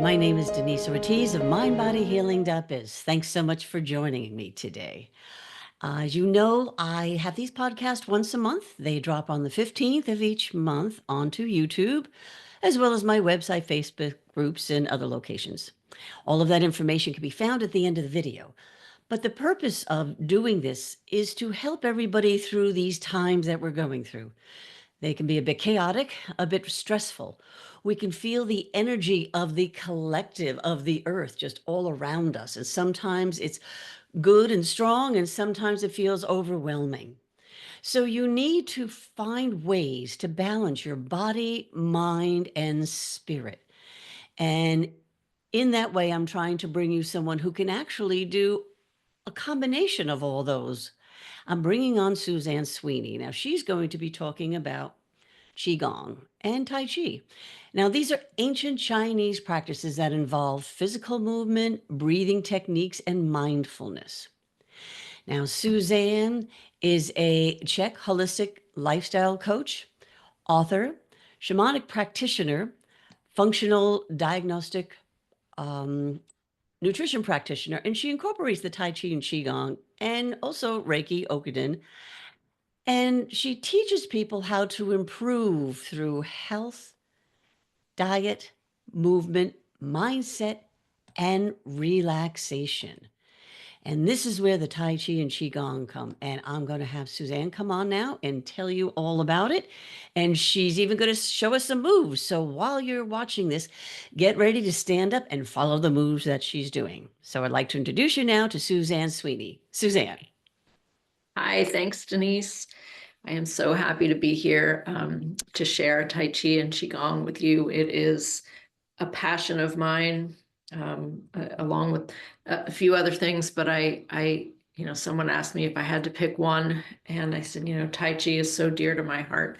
my name is Denise Ortiz of MindBodyHealing.biz. Thanks so much for joining me today. As you know, I have these podcasts once a month. They drop on the 15th of each month onto YouTube, as well as my website, Facebook groups, and other locations. All of that information can be found at the end of the video. But the purpose of doing this is to help everybody through these times that we're going through. They can be a bit chaotic, a bit stressful. We can feel the energy of the collective of the earth just all around us. And sometimes it's good and strong, and sometimes it feels overwhelming. So you need to find ways to balance your body, mind, and spirit. And in that way, I'm trying to bring you someone who can actually do a combination of all those. I'm bringing on Suzanne Sweeney. Now, she's going to be talking about Qigong and Tai Chi. Now, these are ancient Chinese practices that involve physical movement, breathing techniques, and mindfulness. Now, Suzanne is a Czech holistic lifestyle coach, author, shamanic practitioner, functional diagnostic nutrition practitioner, and she incorporates the Tai Chi and Qigong and also Reiki, Okuden. And she teaches people how to improve through health, diet, movement, mindset, and relaxation. And this is where the Tai Chi and Qigong come. And I'm going to have Suzanne come on now and tell you all about it. And she's even going to show us some moves. So while you're watching this, get ready to stand up and follow the moves that she's doing. So I'd like to introduce you now to Suzanne Sweeney. Suzanne. Hi, thanks, Denise. I am so happy to be here to share Tai Chi and Qigong with you. It is a passion of mine, along with a few other things, but someone asked me if I had to pick one, and I said, Tai Chi is so dear to my heart.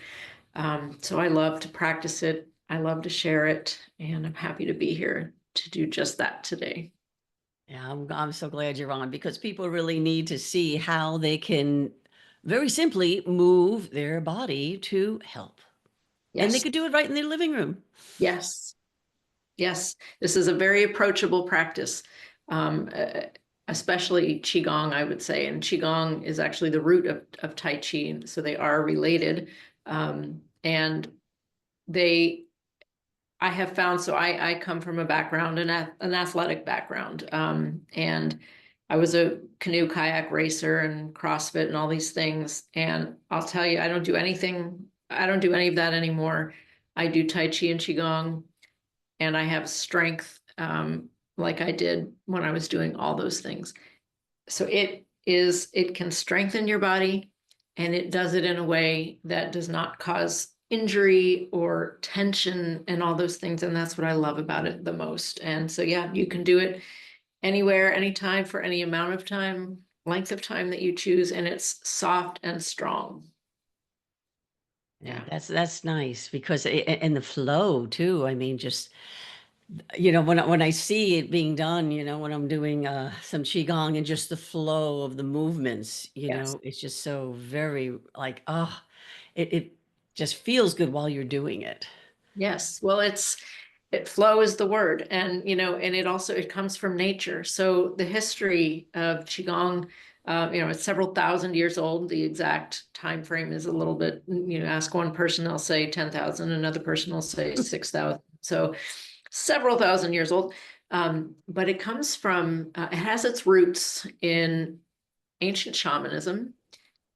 So I love to practice it. I love to share it, and I'm happy to be here to do just that today. Yeah, I'm so glad you're on because people really need to see how they can very simply move their body to help. And they Yes, could do it right in their living room. yes. Yes, this is a very approachable practice, especially Qigong, I would say. And Qigong is actually the root of Tai Chi, so they are related. And I have found, so I come from a background, an athletic background, and I was a canoe kayak racer and CrossFit and all these things. And I'll tell you, I don't do any of that anymore. I do Tai Chi and Qigong, and I have strength like I did when I was doing all those things. So it can strengthen your body, and it does it in a way that does not cause injury or tension and all those things. And that's what I love about it the most. And so, yeah, you can do it anywhere, anytime, for any amount of time, length of time that you choose. And it's soft and strong. Yeah, that's nice because and the flow too. I mean, just when I see it being done, when I'm doing some qigong and just the flow of the movements, Yes. it's just so very like it just feels good while you're doing it. Yes. Well, flow is the word. And, and it comes from nature. So the history of Qigong, it's several thousand years old. The exact time frame is a little bit, ask one person, they'll say 10,000, another person will say 6,000. So several thousand years old. But it comes from, it has its roots in ancient shamanism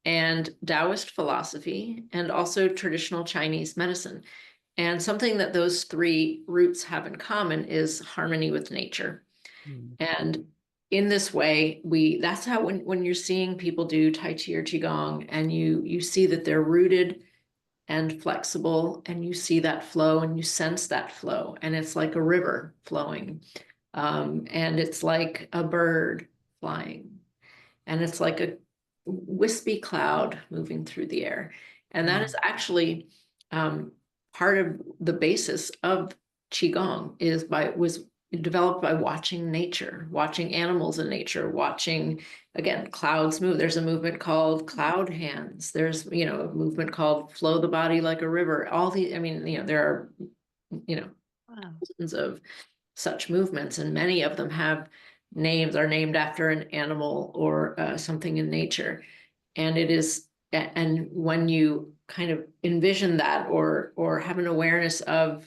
and Taoist philosophy, and also traditional Chinese medicine. And something that those three roots have in common is harmony with nature. Mm. And in this way, that's how when you're seeing people do Tai Chi or Qigong, and you see that they're rooted and flexible, and you see that flow and you sense that flow, and it's like a river flowing, and it's like a bird flying, and it's like a wispy cloud moving through the air. And that is actually part of the basis of Qigong was developed by watching nature, watching animals in nature, watching, again, clouds move. There's a movement called cloud hands. There's, a movement called flow the body like a river. There are, Wow. dozens of such movements, and many of them have names, are named after an animal or something in nature. And it is, and when you kind of envision that, or have an awareness of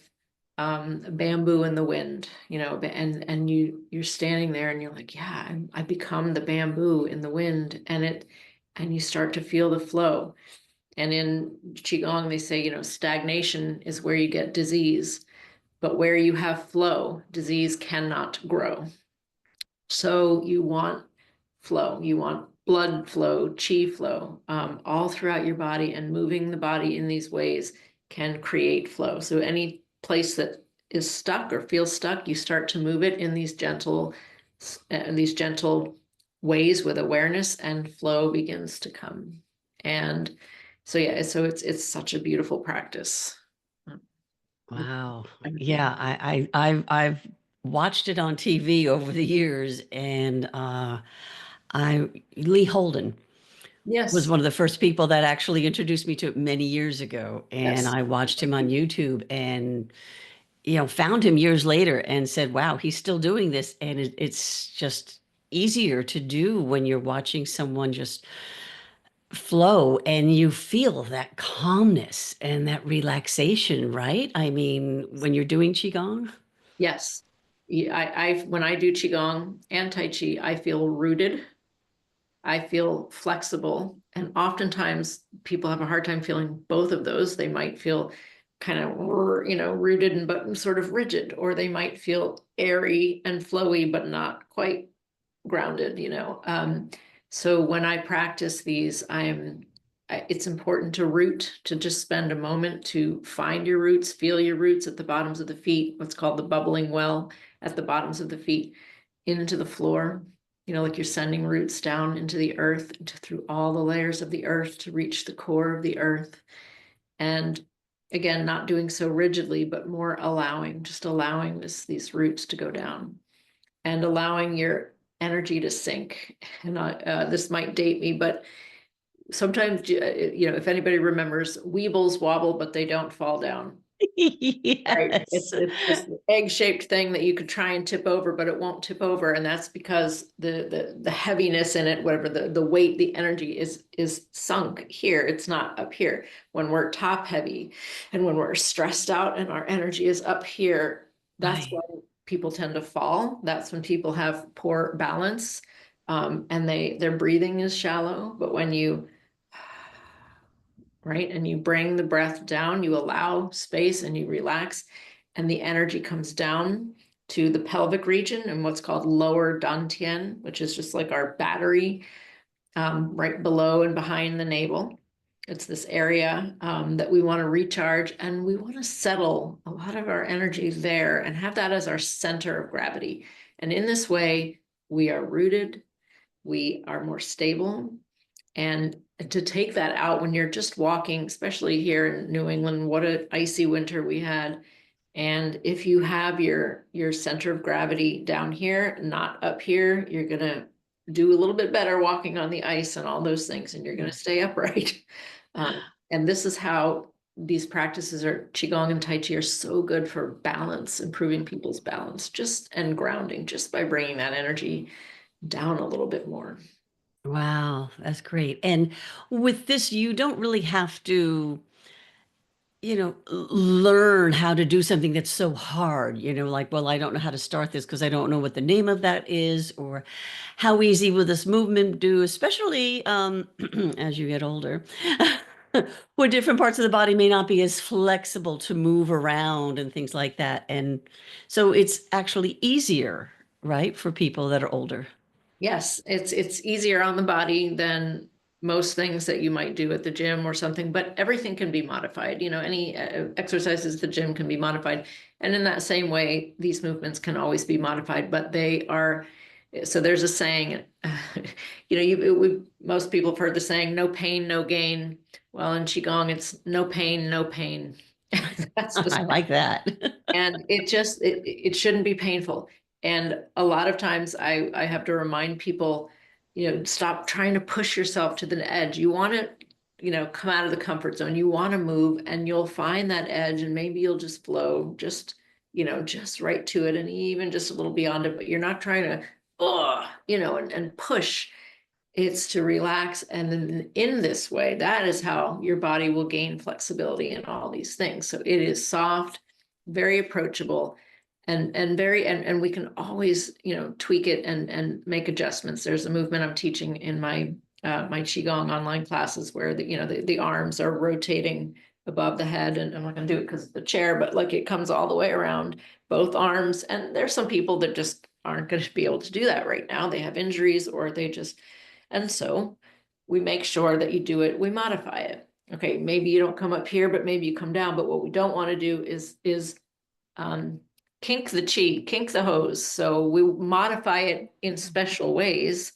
bamboo in the wind, and you're standing there and you're like, yeah, I become the bamboo in the wind, and you start to feel the flow. And in Qigong, they say, stagnation is where you get disease, but where you have flow, disease cannot grow. So you want flow, you want blood flow, chi flow, all throughout your body, and moving the body in these ways can create flow. So any place that is stuck or feels stuck, you start to move it in these gentle ways with awareness, and flow begins to come. And so yeah, so it's such a beautiful practice. Wow. Yeah, I've watched it on TV over the years, and I Lee Holden was Yes, one of the first people that actually introduced me to it many years ago, and yes, I watched him on YouTube, and found him years later and said, "Wow, he's still doing this," and it's just easier to do when you're watching someone just flow and you feel that calmness and that relaxation, right? I mean, when you're doing qigong. yes. Yeah, when I do qigong and tai chi, I feel rooted. I feel flexible, and oftentimes people have a hard time feeling both of those. They might feel kind of, rooted and but sort of rigid, or they might feel airy and flowy, but not quite grounded. So when I practice these, it's important to root, to just spend a moment to find your roots, feel your roots at the bottoms of the feet, what's called the bubbling well at the bottoms of the feet, into the floor, like you're sending roots down into the earth, through all the layers of the earth to reach the core of the earth. And again, not doing so rigidly, but more allowing, just allowing these roots to go down, and allowing your energy to sink. And this might date me, but sometimes, if anybody remembers, weebles wobble, but they don't fall down. Right. Yes. It's this egg-shaped thing that you could try and tip over, but it won't tip over. And that's because the heaviness in it, whatever the weight, the energy is sunk here. It's not up here. When we're top heavy and when we're stressed out and our energy is up here, that's Right. when people tend to fall. That's when people have poor balance. And their breathing is shallow. But when you right? And you bring the breath down, you allow space and you relax, and the energy comes down to the pelvic region and what's called lower dantian, which is just like our battery, right below and behind the navel. It's this area that we want to recharge, and we want to settle a lot of our energy there and have that as our center of gravity. And in this way, we are rooted, we are more stable, and to take that out when you're just walking, especially here in New England, what an icy winter we had. And if you have your center of gravity down here, not up here, you're gonna do a little bit better walking on the ice and all those things, and you're gonna stay upright. And this is how these practices are, Qigong and Tai Chi are so good for balance, improving people's balance, and grounding, just by bringing that energy down a little bit more. Wow, that's great. And with this, you don't really have to, learn how to do something that's so hard, like, well, I don't know how to start this because I don't know what the name of that is, or how easy will this movement do, especially as you get older, where different parts of the body may not be as flexible to move around and things like that. And so it's actually easier, right, for people that are older. Yes, it's easier on the body than most things that you might do at the gym or something, but everything can be modified. Any exercises at the gym can be modified. And in that same way, these movements can always be modified, but they are, so there's a saying, most people have heard the saying, no pain, no gain. Well, in Qigong, it's no pain, no pain. That's the I like that. and it shouldn't be painful. And a lot of times I have to remind people, stop trying to push yourself to the edge. You want to, come out of the comfort zone. You want to move, and you'll find that edge, and maybe you'll just flow. Just just right to it and even just a little beyond it, but you're not trying to, and push. It's to relax. And then in this way, that is how your body will gain flexibility in all these things. So it is soft, very approachable, and we can always, tweak it and make adjustments. There's a movement I'm teaching in my my Qigong online classes where the arms are rotating above the head, and I'm not going to do it because of the chair, but like it comes all the way around both arms. And there's some people that just aren't going to be able to do that right now. They have injuries or they just, and so we make sure that you do it, we modify it. Okay, maybe you don't come up here, but maybe you come down. But what we don't want to do is kink the chi, kink the hose. So we modify it in special ways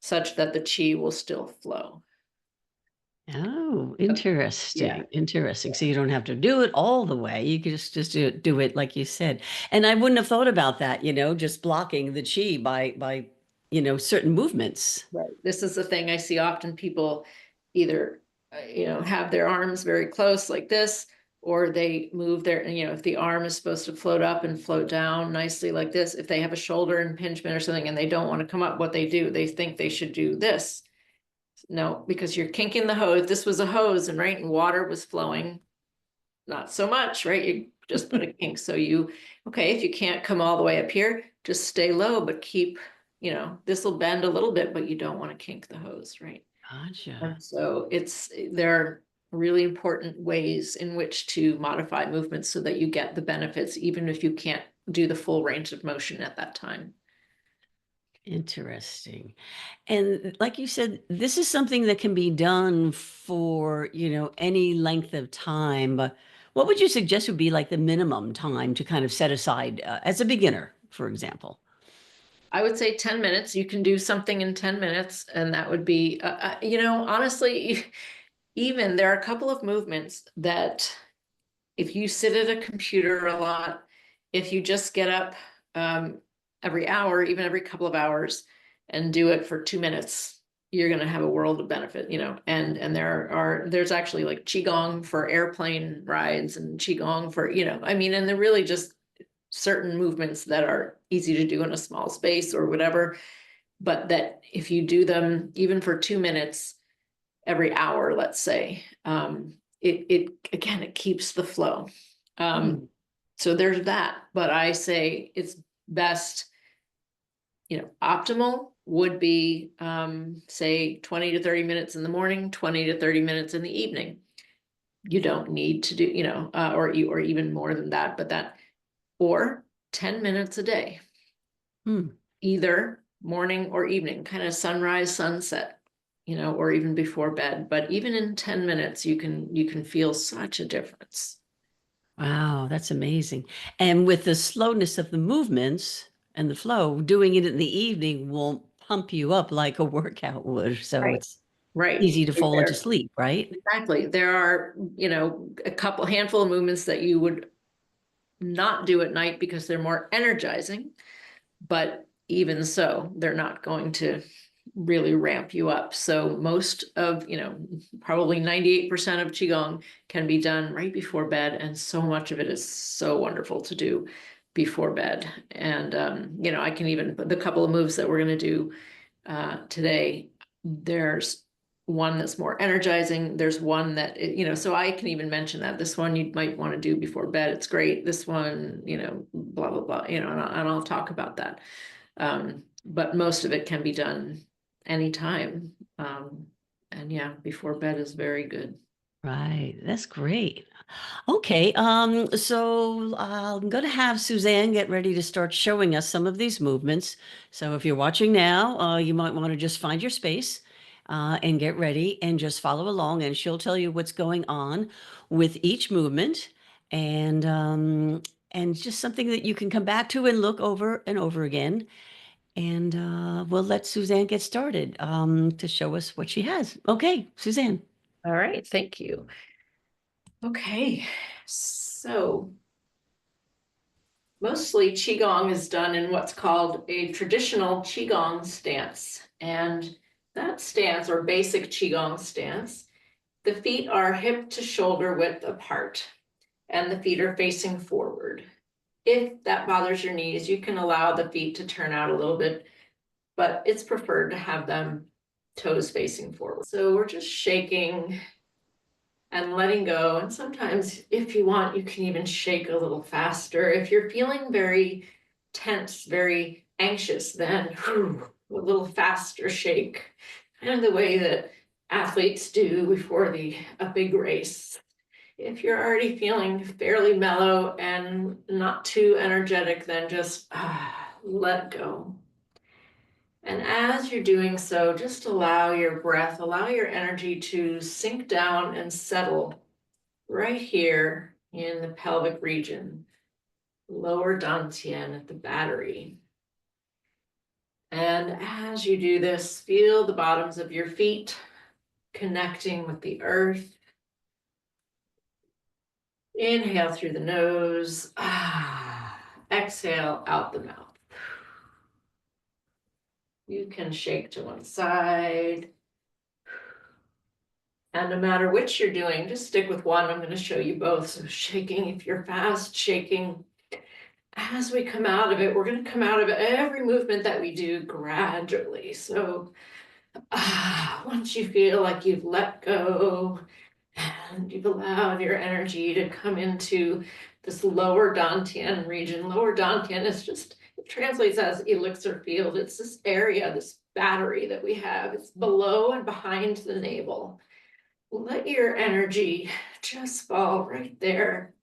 such that the chi will still flow. Oh, Yeah. interesting. So you don't have to do it all the way. You can just do it like you said. And I wouldn't have thought about that, just blocking the chi by certain movements. Right. This is the thing I see often. People either, have their arms very close like this, or they move their, if the arm is supposed to float up and float down nicely like this, if they have a shoulder impingement or something and they don't want to come up, what they do, they think they should do this. No, because you're kinking the hose. This was a hose and right, and water was flowing. Not so much, right? You just put a kink. So okay, if you can't come all the way up here, just stay low, but keep, this will bend a little bit, but you don't want to kink the hose, right? Gotcha. And so there are really important ways in which to modify movements so that you get the benefits, even if you can't do the full range of motion at that time. Interesting. And like you said, this is something that can be done for, any length of time. But what would you suggest would be like the minimum time to kind of set aside as a beginner, for example? I would say 10 minutes. You can do something in 10 minutes, and that would be, honestly, even there are a couple of movements that if you sit at a computer a lot, if you just get up every hour, even every couple of hours, and do it for 2 minutes, you're going to have a world of benefit, and there's actually like Qigong for airplane rides and Qigong for, and they're really just certain movements that are easy to do in a small space or whatever, but that if you do them even for 2 minutes every hour, let's say, it keeps the flow. So there's that, but I say it's best, optimal would be, say 20 to 30 minutes in the morning, 20 to 30 minutes in the evening. You don't need to do, or even more than that, or 10 minutes a day, either morning or evening, kind of sunrise, sunset, or even before bed. But even in 10 minutes, you can feel such a difference. Wow, that's amazing. And with the slowness of the movements and the flow, doing it in the evening won't pump you up like a workout would. So Right. it's Right. easy to Right fall into there. sleep, right? Exactly. There are, a handful of movements that you would not do at night because they're more energizing, but even so, they're not going to really ramp you up. So most of, probably 98% of Qigong can be done right before bed. And so much of it is so wonderful to do before bed. And, I can even put the couple of moves that we're going to do today. There's one that's more energizing. There's one that, so I can even mention that this one you might want to do before bed. It's great. This one, blah, blah, blah, and I'll talk about that. But most of it can be done anytime. And yeah, before bed is very good. Right. That's great. Okay. So I'm going to have Suzanne get ready to start showing us some of these movements. So if you're watching now, you might want to just find your space and get ready and just follow along, and she'll tell you what's going on with each movement, and just something that you can come back to and look over and over again. And we'll let Suzanne get started to show us what she has. Okay, Suzanne. All right, thank you. Okay, so mostly Qigong is done in what's called a traditional Qigong stance. And that stance, or basic Qigong stance, the feet are hip to shoulder width apart and the feet are facing forward. if that bothers your knees, you can allow the feet to turn out a little bit, but it's preferred to have them toes facing forward. So we're just shaking and letting go. And sometimes if you want, you can even shake a little faster. If you're feeling very tense, very anxious, then a little faster shake, kind of the way that athletes do before a big race. If you're already feeling fairly mellow and not too energetic, then just let go. And as you're doing so, just allow your breath, allow your energy to sink down and settle right here in the pelvic region, lower dantian at the battery. And as you do this, feel the bottoms of your feet connecting with the earth. Inhale through the nose. Exhale out the mouth. You can shake to one side. And no matter which you're doing, just stick with one. I'm going to show you both. So shaking, if you're fast, shaking. As we come out of it, we're going to come out of every movement that we do gradually. So once you feel like you've let go and you've allowed your energy to come into this lower dantian region. Lower dantian is just, it translates as elixir field. It's this area, this battery that we have. It's below and behind the navel. Let your energy just fall right there.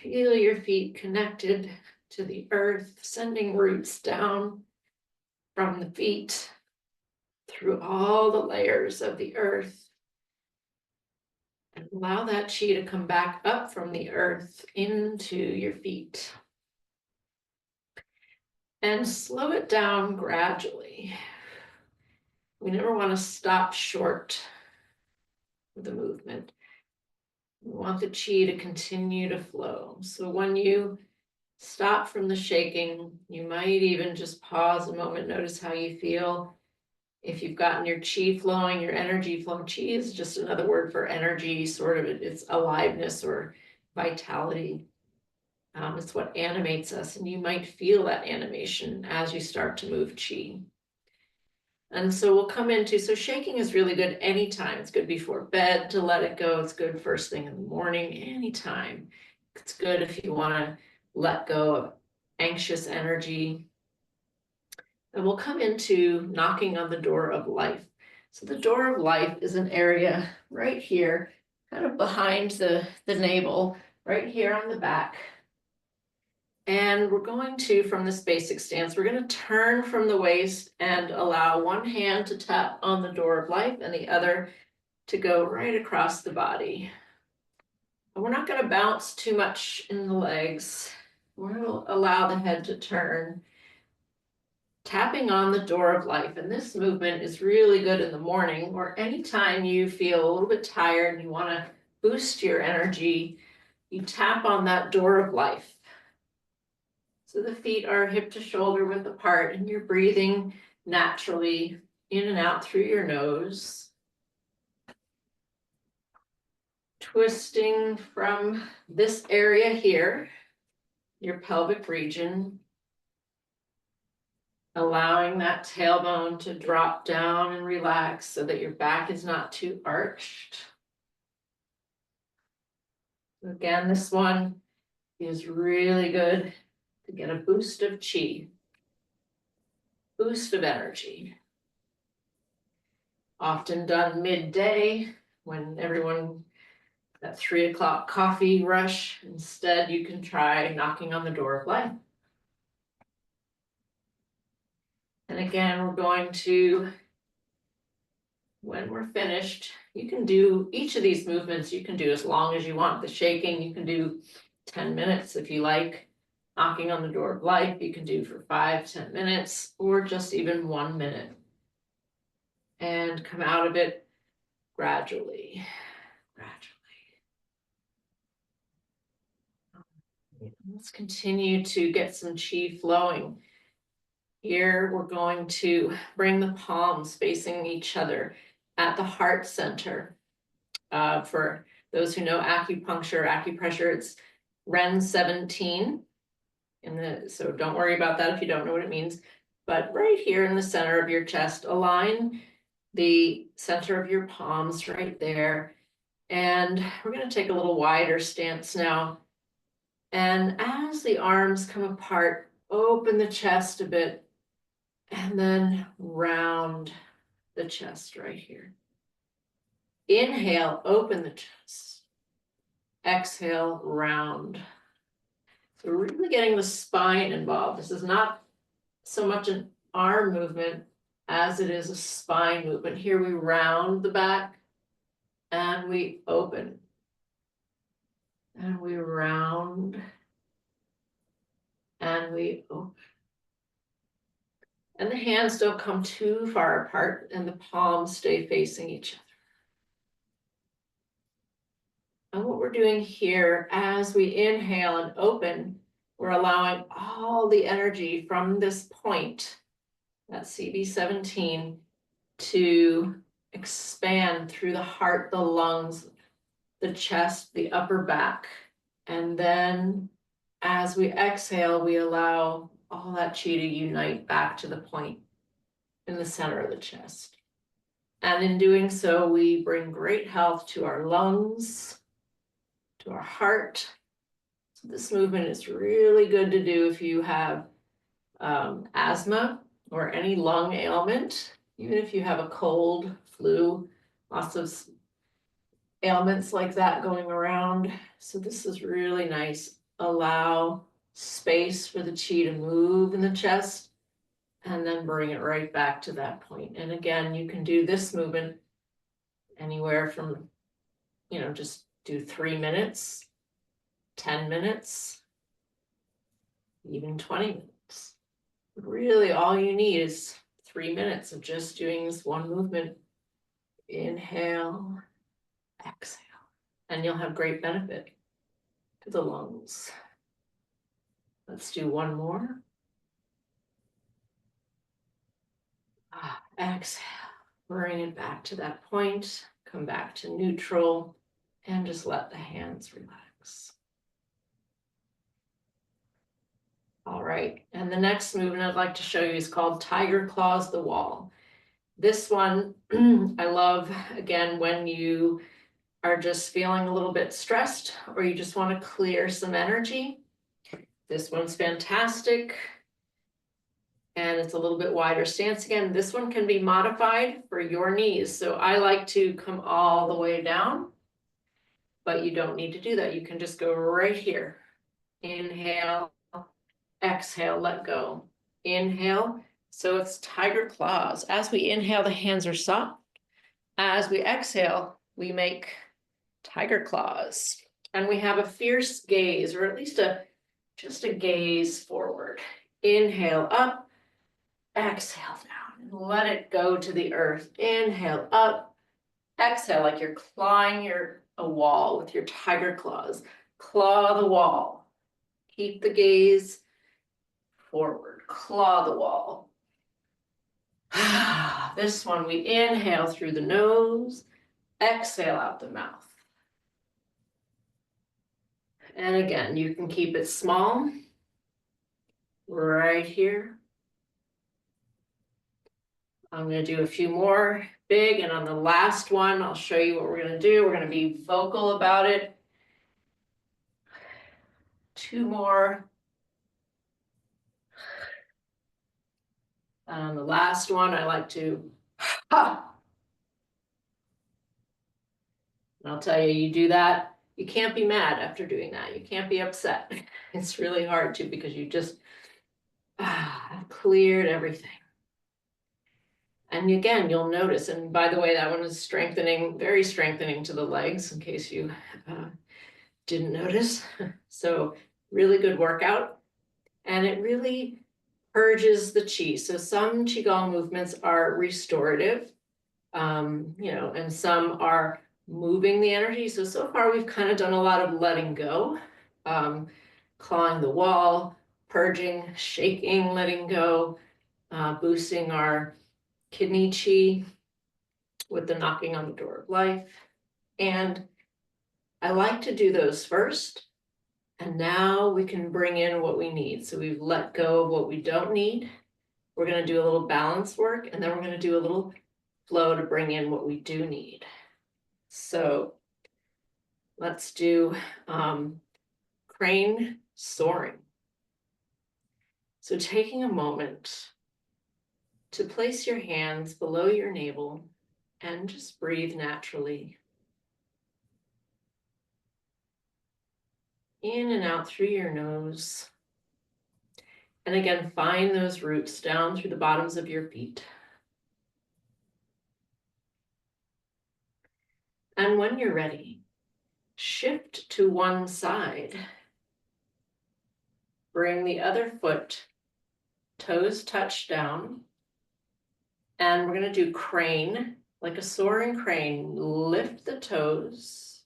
Feel your feet connected to the earth, sending roots down from the feet through all the layers of the earth. And allow that chi to come back up from the earth into your feet. And slow it down gradually. We never want to stop short of the movement. We want the chi to continue to flow. So when you stop from the shaking, you might even just pause a moment, notice how you feel. If you've gotten your chi flowing, your energy flowing, chi is just another word for energy, sort of it's aliveness or vitality. It's what animates us, and you might feel that animation as you start to move chi. And so we'll come into, so shaking is really good anytime. It's good before bed to let it go. It's good first thing in the morning, anytime. It's good if you want to let go of anxious energy. And we'll come into knocking on the door of life. So the door of life is an area right here, kind of behind the navel, right here on the back. And we're going to, from this basic stance, we're going to turn from the waist and allow one hand to tap on the door of life and the other to go right across the body. And we're not going to bounce too much in the legs. We're going to allow the head to turn, tapping on the door of life. And this movement is really good in the morning or anytime you feel a little bit tired and you want to boost your energy, you tap on that door of life. So the feet are hip to shoulder width apart and you're breathing naturally in and out through your nose. Twisting from this area here, your pelvic region, allowing that tailbone to drop down and relax so that your back is not too arched. Again, this one is really good to get a boost of chi, boost of energy. Often done midday when everyone, that 3 o'clock coffee rush. Instead, you can try knocking on the door of life. And again, we're going to, when we're finished, you can do each of these movements, you can do as long as you want. The shaking, you can do 10 minutes if you like. Knocking on the door of life, you can do for 5-10 minutes, or just even 1 minute. And come out of it gradually. Let's continue to get some chi flowing. Here, we're going to bring the palms facing each other at the heart center. For those who know acupuncture, acupressure, it's Ren 17 so don't worry about that if you don't know what it means. But right here in the center of your chest, align the center of your palms right there. And we're going to take a little wider stance now. And as the arms come apart, open the chest a bit and then round the chest right here. Inhale, open the chest. Exhale, round. So we're really getting the spine involved. This is not so much an arm movement as it is a spine movement. Here we round the back and we open. And we round and we open. And the hands don't come too far apart and the palms stay facing each other. And what we're doing here as we inhale and open, we're allowing all the energy from this point, that CB17, to expand through the heart, the lungs, the chest, the upper back. And then as we exhale, we allow all that chi to unite back to the point in the center of the chest. And in doing so, we bring great health to our lungs, to our heart. So this movement is really good to do if you have asthma or any lung ailment, even if you have a cold, flu, lots of ailments like that going around. So this is really nice. Allow space for the chi to move in the chest and then bring it right back to that point. And again, you can do this movement anywhere from, just do 3 minutes, 10 minutes, even 20 minutes. Really, all you need is 3 minutes of just doing this one movement. Inhale, exhale, and you'll have great benefit to the lungs. Let's do one more. Exhale, bring it back to that point, come back to neutral, and just let the hands relax. All right, and the next movement I'd like to show you is called Tiger Claws the Wall. This one I love, again, when you are just feeling a little bit stressed or you just want to clear some energy. This one's fantastic. And it's a little bit wider stance again. This one can be modified for your knees. So I like to come all the way down, but you don't need to do that. You can just go right here. Inhale, exhale, let go. Inhale. So it's tiger claws. As we inhale, the hands are soft. As we exhale, we make tiger claws. And we have a fierce gaze, or at least just a gaze forward. Inhale up, exhale down, and let it go to the earth. Inhale up, exhale like you're clawing a wall with your tiger claws. Claw the wall. Keep the gaze forward. Claw the wall. This one, we inhale through the nose, exhale out the mouth. And again, you can keep it small, right here. I'm going to do a few more big, and on the last one, I'll show you what we're going to do. We're going to be vocal about it. 2 more. On the last one, I like to, ha! And I'll tell you, you do that, you can't be mad after doing that. You can't be upset. It's really hard to, because you just have cleared everything. And again, you'll notice, and by the way, that one is strengthening, very strengthening to the legs, in case you didn't notice. So really good workout. And it really purges the chi. So some qigong movements are restorative, and some are moving the energy. So far we've kind of done a lot of letting go, clawing the wall, purging, shaking, letting go, boosting our kidney chi with the knocking on the door of life. And I like to do those first And now we can bring in what we need. So we've let go of what we don't need. We're going to do a little balance work, and then we're going to do a little flow to bring in what we do need. So let's do crane soaring. So taking a moment to place your hands below your navel and just breathe naturally. In and out through your nose. And again, find those roots down through the bottoms of your feet. And when you're ready, shift to one side. Bring the other foot, toes touch down. And we're going to do crane, like a soaring crane. Lift the toes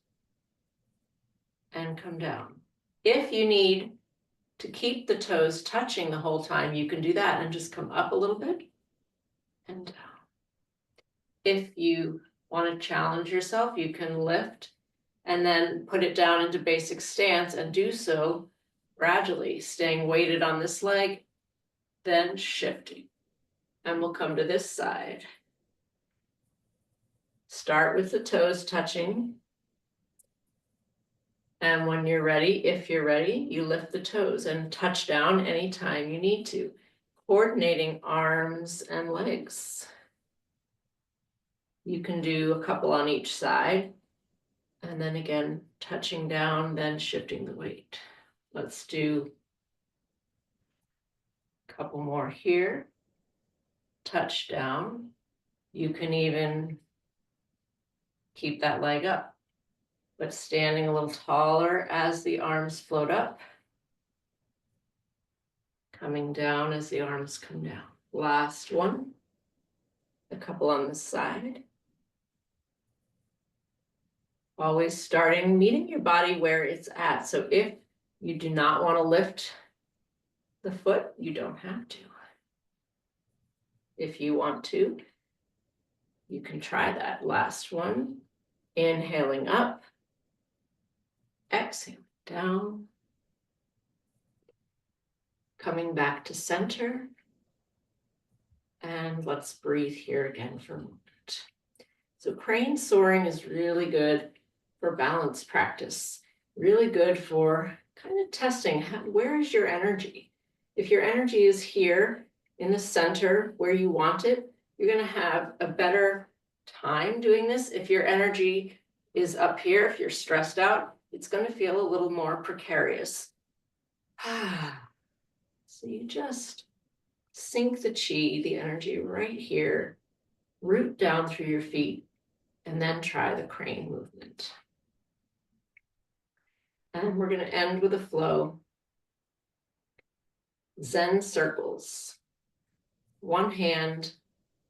and come down. If you need to keep the toes touching the whole time, you can do that and just come up a little bit and down. If you want to challenge yourself, you can lift and then put it down into basic stance and do so gradually, staying weighted on this leg, then shifting. And we'll come to this side. Start with the toes touching. And when you're ready, if you're ready, you lift the toes and touch down anytime you need to, coordinating arms and legs. You can do a couple on each side, and then again, touching down, then shifting the weight. Let's do a couple more here. Touch down. You can even keep that leg up, but standing a little taller as the arms float up. Coming down as the arms come down. Last one. A couple on the side. Always starting, meeting your body where it's at. So if you do not want to lift the foot, you don't have to. If you want to, you can try that. Last one. Inhaling up. Exhaling down. Coming back to center. And let's breathe here again for a moment. So crane soaring is really good for balance practice. Really good for kind of testing, where is your energy? If your energy is here in the center where you want it, you're going to have a better time doing this. If your energy is up here, if you're stressed out, it's going to feel a little more precarious. So you just sink the chi, the energy right here, root down through your feet, and then try the crane movement. And we're going to end with a flow. Zen circles. One hand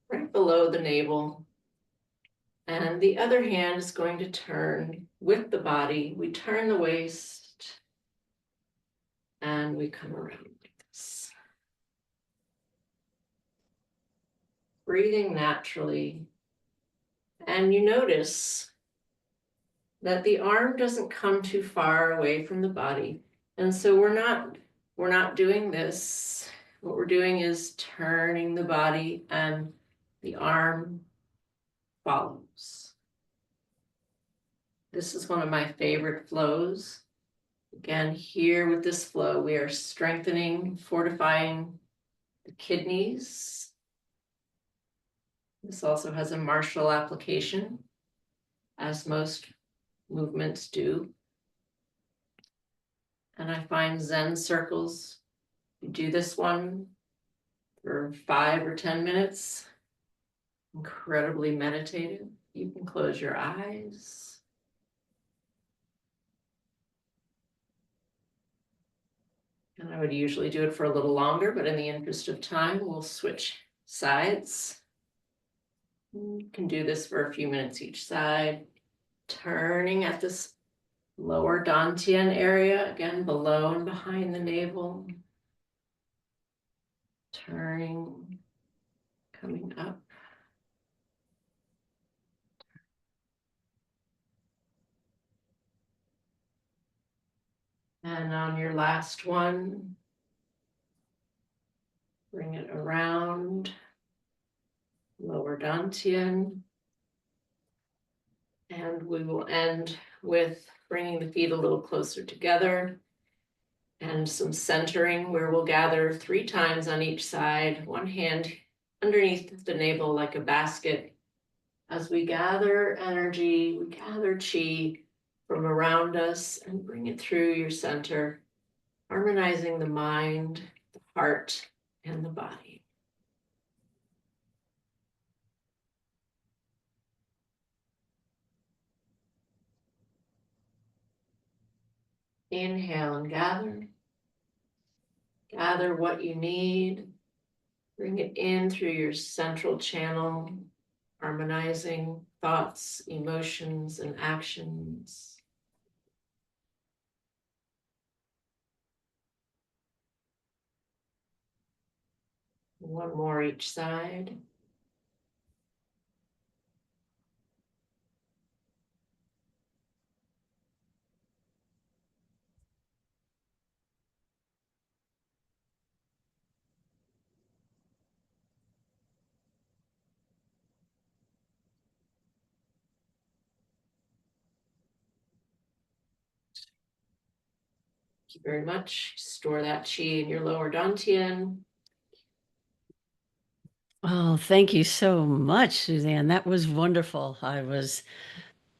right below the navel, and the other hand is going to turn with the body. We turn the waist, and we come around like this. Breathing naturally. And you notice that the arm doesn't come too far away from the body. And so we're not doing this. What we're doing is turning the body, and the arm follows. This is one of my favorite flows. Again, here with this flow, we are strengthening, fortifying the kidneys. This also has a martial application, as most movements do. And I find Zen circles. You do this one for 5 or 10 minutes. Incredibly meditative. You can close your eyes. And I would usually do it for a little longer, but in the interest of time, we'll switch sides. You can do this for a few minutes each side, turning at this lower dantian area, again, below and behind the navel. Turning, coming up. And And on your last one, bring it around, lower dantian. And we will end with bringing the feet a little closer together and some centering where we'll gather 3 times on each side, one hand underneath the navel like a basket. As we gather energy, we gather chi from around us and bring it through your center, harmonizing the mind, the heart, and the body. Inhale and gather. Gather what you need. Bring it in through your central channel, harmonizing thoughts, emotions, and actions. One more each side. Thank you very much. Store that chi in your lower dantian. Oh, thank you so much, Suzanne. That was wonderful. I was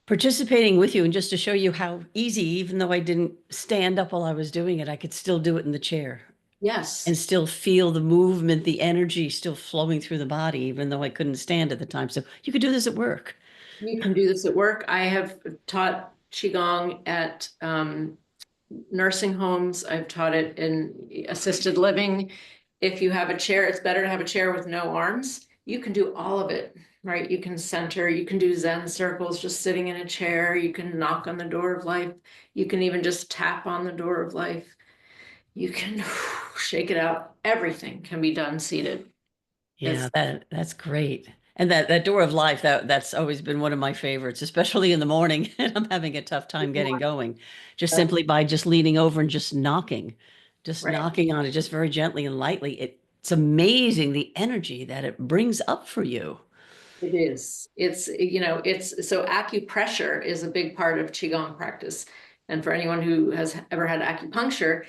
participating with you, and just to show you how easy, even though I didn't stand up while I was doing it, I could still do it in the chair Yes, and still feel the movement, the energy still flowing through the body, even though I couldn't stand at the time. So you could do this at work. you can do this at work. I have taught Qigong at nursing homes. I've taught it in assisted living. If you have a chair, it's better to have a chair with no arms. You can do all of it, right? You can center, you can do Zen circles just sitting in a chair. You can knock on the door of life. You can even just tap on the door of life. You can shake it out. Everything can be done seated. Yeah, that's great. And that door of life, that's always been one of my favorites, especially in the morning. And I'm having a tough time getting going. Just simply by just leaning over and just Right. knocking on it just very gently and lightly. It's amazing the energy that it brings up for you. It is. It's so acupressure is a big part of Qigong practice. And for anyone who has ever had acupuncture,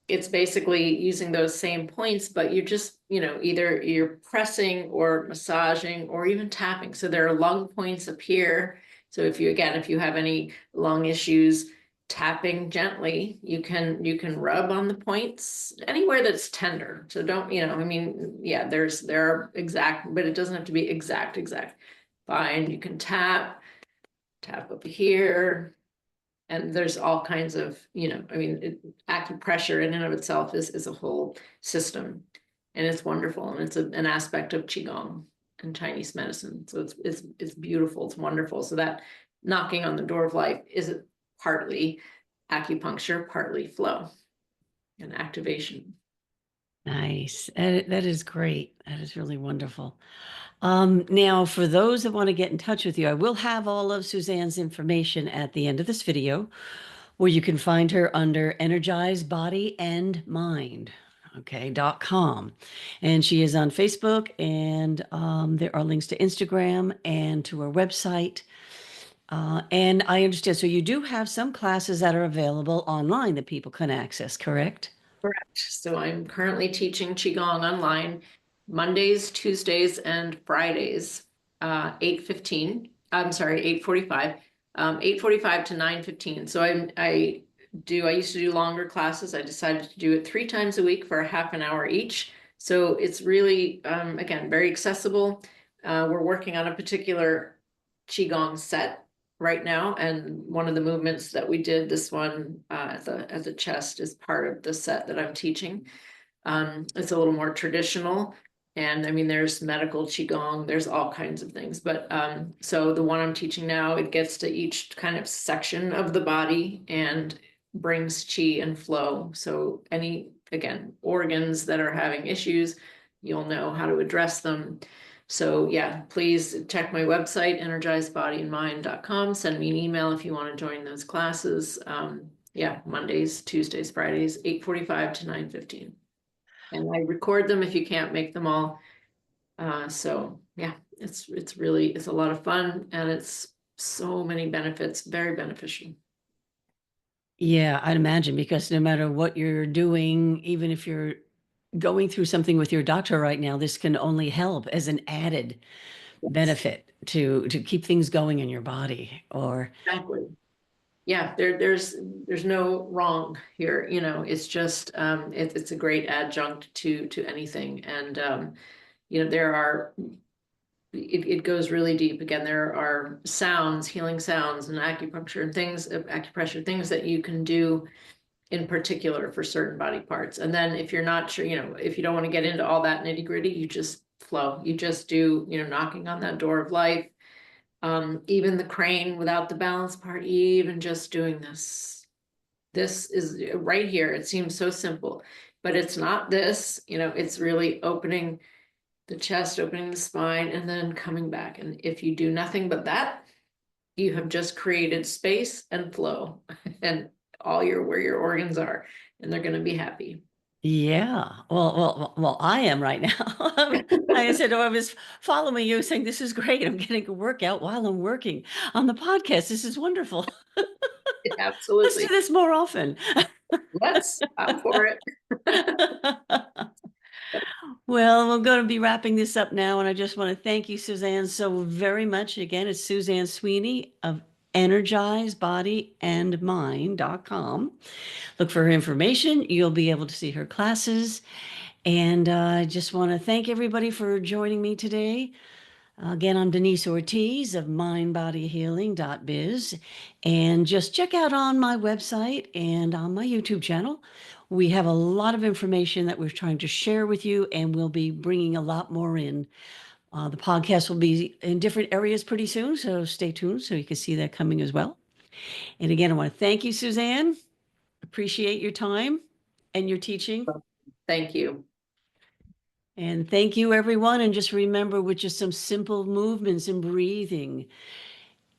it's basically using those same points, but you're just, either you're pressing or massaging or even tapping. So there are lung points up here. So if you have any lung issues, tapping gently, you can rub on the points anywhere that's tender. So don't, yeah, there are exact, but it doesn't have to be exact. Fine, you can tap up here. And there's all kinds of, acupressure in and of itself is a whole system, and it's wonderful, and it's an aspect of Qigong and Chinese medicine. So it's beautiful, it's wonderful. So that knocking on the door of life is partly acupuncture, partly flow and activation. Nice. That is great. That is really wonderful. Now, for those that want to get in touch with you, I will have all of Suzanne's information at the end of this video, where you can find her under Energize Body and Mind. Okay, .com. And she is on Facebook, and there are links to Instagram and to her website. And I understand, so you do have some classes that are available online that people can access, correct? Correct. So I'm currently teaching Qigong online Mondays, Tuesdays, and Fridays, 8:15. I'm sorry, 8:45. 8:45 to 9:15. So I used to do longer classes. I decided to do it 3 times a week for a half an hour each. So it's really, again, very accessible. We're working on a particular Qigong set right now, and one of the movements that we did, this one at the chest, is part of the set that I'm teaching. It's a little more traditional, and there's medical Qigong, there's all kinds of things, but so the one I'm teaching now, it gets to each kind of section of the body and brings chi and flow. So any, again, organs that are having issues, you'll know how to address them. So yeah, please check my website, energizebodyandmind.com. Send me an email if you want to join those classes. Yeah, Mondays, Tuesdays, Fridays, 8:45 to 9:15. And I record them if you can't make them all. So yeah, it's a lot of fun, and it's so many benefits, very beneficial. Yeah, I'd imagine because no matter what you're doing, even if you're going through something with your doctor right now, this can only help as an added Yes, benefit to keep things going in your body. Or exactly. Yeah, there's no wrong here, it's just it's a great adjunct to anything. And there are it goes really deep. Again, there are sounds, healing sounds, and acupuncture and things, acupressure, things that you can do in particular for certain body parts. And then if you're not sure, if you don't want to get into all that nitty gritty, you just flow. You just do, knocking on that door of life. Even the crane without the balance part, even just doing this. This is right here. It seems so simple, but it's not this, it's really opening the chest, opening the spine, and then coming back. And if you do nothing but that, you have just created space and flow and where your organs are, and they're going to be happy. yeah, well, I am right now. I said, oh, I was following you saying, this is great. I'm getting a workout while I'm working on the podcast. This is wonderful. Let's do Absolutely. this more often. I'm for it. Well, we're going to be wrapping this up now, and I just want to thank you, Suzanne, so very much. Again, it's Suzanne Sweeney of energizebodyandmind.com. Look for her information. You'll be able to see her classes. And I just want to thank everybody for joining me today. Again, I'm Denise Ortiz of mindbodyhealing.biz. And just check out on my website and on my YouTube channel. We have a lot of information that we're trying to share with you, and we'll be bringing a lot more in. The podcast will be in different areas pretty soon, so stay tuned so you can see that coming as well. And again, I want to thank you, Suzanne. Appreciate your time and your teaching. Thank you. And thank you, everyone. And just remember, with just some simple movements and breathing,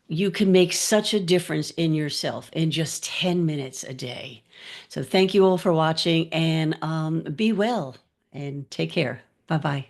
you can make such a difference in yourself in just 10 minutes a day. So thank you all for watching, and be well and take care. Bye-bye.